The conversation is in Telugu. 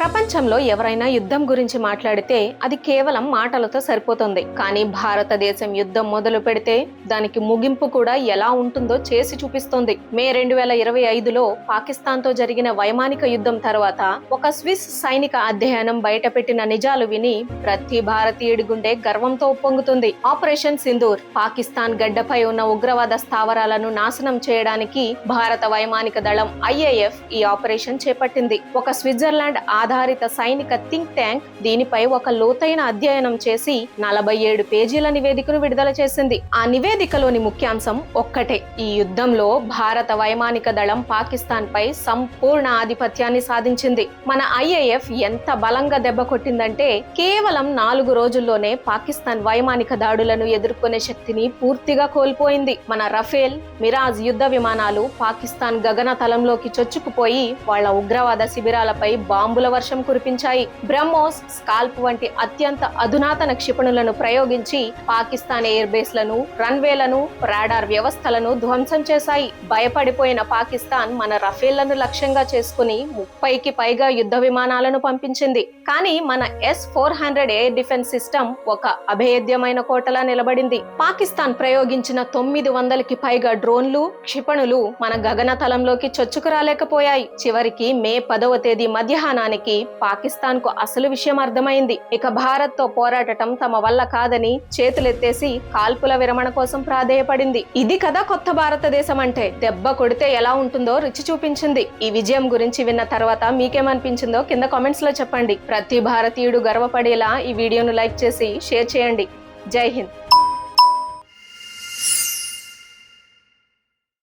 ప్రపంచంలో ఎవరైనా యుద్ధం గురించి మాట్లాడితే అది కేవలం మాటలతో సరిపోతుంది. కానీ భారతదేశం యుద్ధం మొదలు పెడితే దానికి ముగింపు కూడా ఎలా ఉంటుందో చేసి చూపిస్తోంది. మే 2025లో పాకిస్తాన్తో జరిగిన వైమానిక యుద్ధం తర్వాత ఒక స్విస్ సైనిక అధ్యయనం బయటపెట్టిన నిజాలు విని ప్రతి భారతీయుడి గుండె గర్వంతో ఉప్పొంగుతుంది. ఆపరేషన్ సింధూర్ పాకిస్తాన్ గడ్డపై ఉన్న ఉగ్రవాద స్థావరాలను నాశనం చేయడానికి భారత వైమానిక దళం IAF ఈ ఆపరేషన్ చేపట్టింది. ఒక స్విట్జర్లాండ్ ఆధారిత సైనిక థింక్ ట్యాంక్ దీనిపై ఒక లోతైన అధ్యయనం చేసి 47 పేజీల నివేదికను విడుదల చేసింది. ఆ నివేదికలోని ముఖ్యాంశం ఒక్కటే: ఈ యుద్ధంలో భారత వైమానిక దళం పాకిస్తాన్ పై సంపూర్ణ ఆధిపత్యాన్ని సాధించింది. మన IAF ఎంత బలంగా దెబ్బ కొట్టిందంటే కేవలం 4 రోజుల్లోనే పాకిస్తాన్ వైమానిక దాడులను ఎదుర్కొనే శక్తిని పూర్తిగా కోల్పోయింది. మన రఫేల్, మిరాజ్ యుద్ధ విమానాలు పాకిస్తాన్ గగన తలంలోకి చొచ్చుకుపోయి వాళ్ల ఉగ్రవాద శిబిరాలపై బాంబుల వర్షం కురిపించాయి. బ్రహ్మోస్, స్కాల్ప్ వంటి అత్యంత అధునాతన క్షిపణులను ప్రయోగించి పాకిస్తాన్ ఎయిర్ బేస్లను, రన్వేలను, రాడార్ వ్యవస్థలను ధ్వంసం చేశాయి. భయపడిపోయిన పాకిస్తాన్ మన రఫేళ్లను లక్ష్యంగా చేసుకుని 30కి పైగా యుద్ధ విమానాలను పంపించింది. కానీ మన S-400 ఎయిర్ డిఫెన్స్ సిస్టమ్ ఒక అభేద్యమైన కోటలా నిలబడింది. పాకిస్తాన్ ప్రయోగించిన 900కి పైగా డ్రోన్లు, క్షిపణులు మన గగన తలంలోకి చొచ్చుకురాలేకపోయాయి. చివరికి మే 10వ తేదీ మధ్యాహ్నానికి పాకిస్తాన్ కు అసలు విషయం అర్థమైంది. ఇక భారత్ తో పోరాటం తమ వల్ల కాదని చేతులెత్తేసి కాల్పుల విరమణ కోసం ప్రాధేయపడింది. ఇది కదా కొత్త భారతదేశం అంటే. దెబ్బ కొడితే ఎలా ఉంటుందో రుచి చూపించింది. ఈ విజయం గురించి విన్న తర్వాత మీకేమనిపించిందో కింద కామెంట్స్ లో చెప్పండి. ప్రతి భారతీయుడు గర్వపడేలా ఈ వీడియోను లైక్ చేసి షేర్ చేయండి. జై హింద్.